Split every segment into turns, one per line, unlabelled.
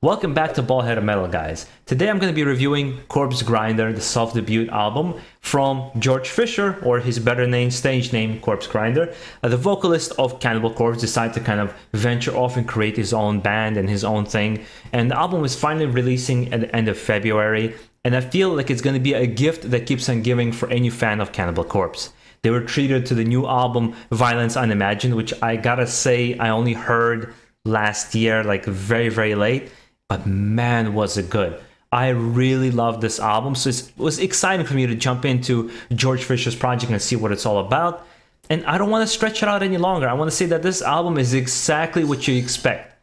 Welcome back to BaldHeaded Metal, guys. Today I'm going to be reviewing Corpsegrinder, the self-debut album from George Fisher, or his better named stage name, Corpsegrinder. The vocalist of Cannibal Corpse decided to kind of venture off and create his own band and his own thing. And the album is finally releasing at the end of February. And I feel like it's going to be a gift that keeps on giving for any fan of Cannibal Corpse. They were treated to the new album, Violence Unimagined, which I gotta say I only heard last year, like very late. But man, was it good. I really loved this album, so it was exciting for me to jump into George Fisher's project and see what it's all about. And I don't want to stretch it out any longer. I want to say that this album is exactly what you expect.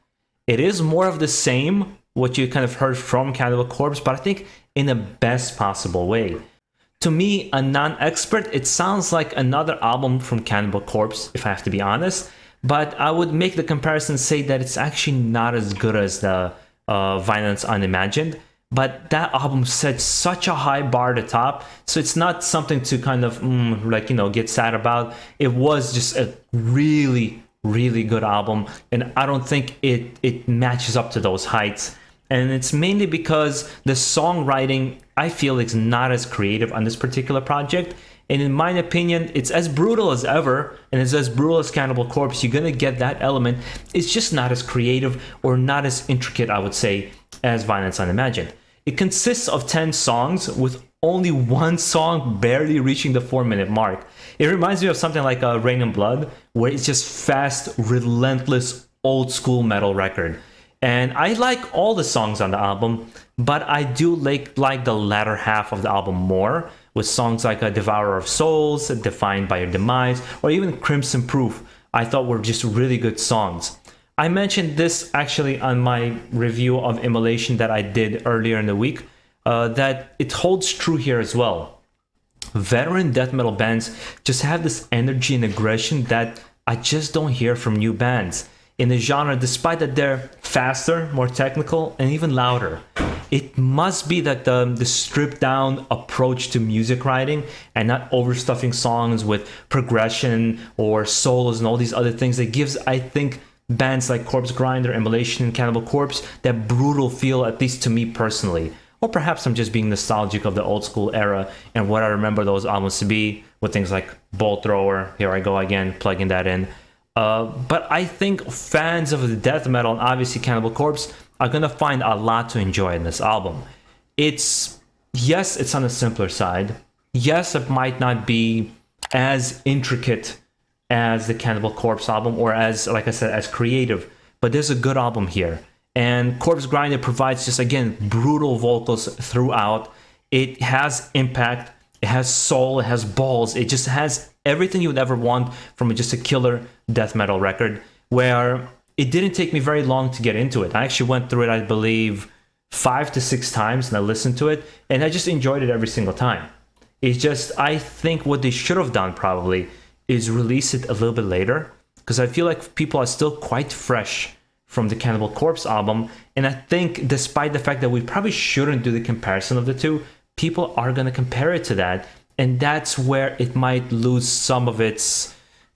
It is more of the same, what you kind of heard from Cannibal Corpse, but I think in the best possible way. To me, a non-expert, it sounds like another album from Cannibal Corpse, if I have to be honest. But I would make the comparison and say that it's actually not as good as the Violence Unimagined, but that album set such a high bar to top, so it's not something to kind of get sad about. It was just a really good album, and I don't think it matches up to those heights. And it's mainly because the songwriting, I feel, is not as creative on this particular project. And in my opinion, it's as brutal as ever, and it's as brutal as Cannibal Corpse. You're gonna get that element. It's just not as creative or not as intricate, I would say, as Violence Unimagined. It consists of 10 songs, with only one song barely reaching the 4-minute mark. It reminds me of something like Rain and Blood, where it's just fast, relentless, old school metal record. And I like all the songs on the album, but I do like the latter half of the album more, with songs like Devourer of Souls, Defined by Your Demise, or even Crimson Proof. I thought were just really good songs. I mentioned this actually on my review of Immolation that I did earlier in the week, that it holds true here as well. Veteran death metal bands just have this energy and aggression that I just don't hear from new bands in the genre, despite that they're faster, more technical, and even louder. It must be that the stripped down approach to music writing and not overstuffing songs with progression or solos and all these other things that gives, I think, bands like Corpsegrinder, Immolation, and Cannibal Corpse that brutal feel, at least to me personally. Or perhaps I'm just being nostalgic of the old school era and what I remember those albums to be, with things like Bolt Thrower, here I go again, plugging that in. But I think fans of the death metal, and obviously Cannibal Corpse, are gonna find a lot to enjoy in this album. Yes, it's on the simpler side. Yes, it might not be as intricate as the Cannibal Corpse album, or as, like I said, as creative, but there's a good album here. And Corpsegrinder provides just, again, brutal vocals throughout. It has impact, it has soul, it has balls, it just has everything you would ever want from just a killer death metal record, where it didn't take me very long to get into it. I actually went through it, I believe, 5 to 6 times, and I listened to it, and I just enjoyed it every single time. It's just, I think what they should have done probably is release it a little bit later, because I feel like people are still quite fresh from the Cannibal Corpse album, and I think despite the fact that we probably shouldn't do the comparison of the two, people are going to compare it to that, and that's where it might lose some of its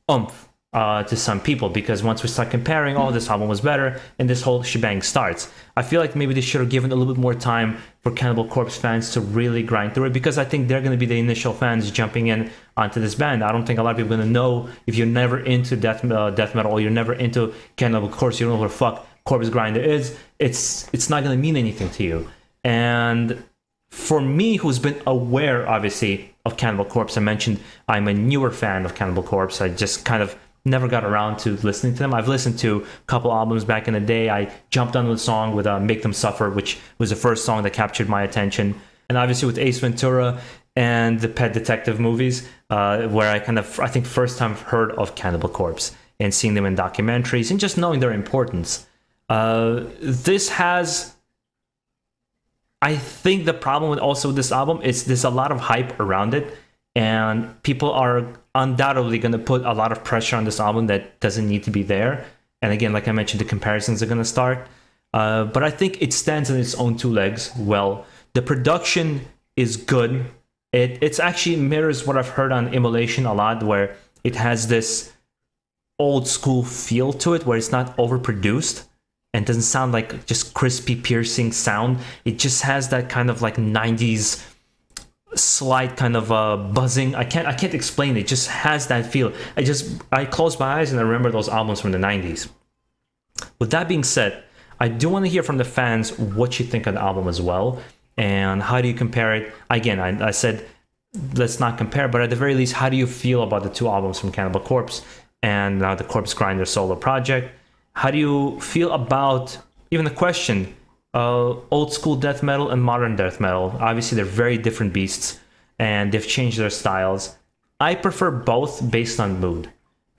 oomph to some people, because once we start comparing, oh, this album was better, and this whole shebang starts. I feel like maybe they should have given a little bit more time for Cannibal Corpse fans to really grind through it, because I think they're going to be the initial fans jumping in onto this band. I don't think a lot of people are going to know, if you're never into death metal, or you're never into Cannibal Corpse, you don't know what the fuck Corpsegrinder is, it's not going to mean anything to you. And for me, who's been aware, obviously, of Cannibal Corpse, I mentioned I'm a newer fan of Cannibal Corpse. I just kind of never got around to listening to them. I've listened to a couple albums back in the day. I jumped on the song with Make Them Suffer, which was the first song that captured my attention. And obviously with Ace Ventura and the Pet Detective movies, where I think first time heard of Cannibal Corpse and seeing them in documentaries and just knowing their importance. This has, I think the problem with also this album is there's a lot of hype around it, and people are undoubtedly going to put a lot of pressure on this album that doesn't need to be there. And again, like I mentioned, the comparisons are going to start. But I think it stands on its own 2 legs well. The production is good. It's actually mirrors what I've heard on Immolation a lot, where it has this old school feel to it, where it's not overproduced. and doesn't sound like just crispy, piercing sound. It just has that kind of like 90s slight kind of buzzing. I can't explain it. It just has that feel. I close my eyes and I remember those albums from the 90s. With that being said, I do want to hear from the fans what you think of the album as well, and how do you compare it. Again, I said let's not compare, but at the very least, how do you feel about the two albums from Cannibal Corpse and now the Corpsegrinder solo project? How do you feel about even the question, old school death metal and modern death metal? Obviously, they're very different beasts, and they've changed their styles. I prefer both based on mood.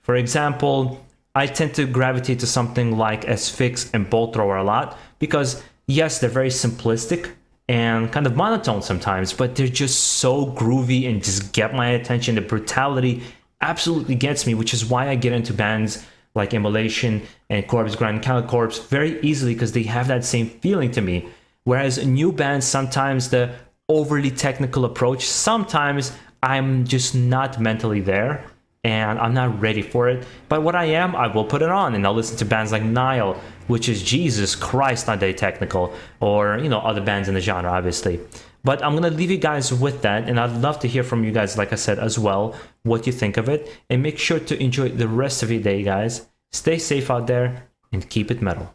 For example, I tend to gravitate to something like Asphyx and Bolt Thrower a lot because, yes, they're very simplistic and kind of monotone sometimes, but they're just so groovy and just get my attention. The brutality absolutely gets me, which is why I get into bands like Immolation and Corpsegrinder, Cannibal Corpse very easily because they have that same feeling to me. Whereas new bands, sometimes the overly technical approach, sometimes I'm just not mentally there and I'm not ready for it. But what I am, I will put it on and I'll listen to bands like Nile, which is Jesus Christ, not that technical, or other bands in the genre, obviously. But I'm gonna leave you guys with that, and I'd love to hear from you guys, like I said, as well, what you think of it. And make sure to enjoy the rest of your day, guys. Stay safe out there and keep it metal.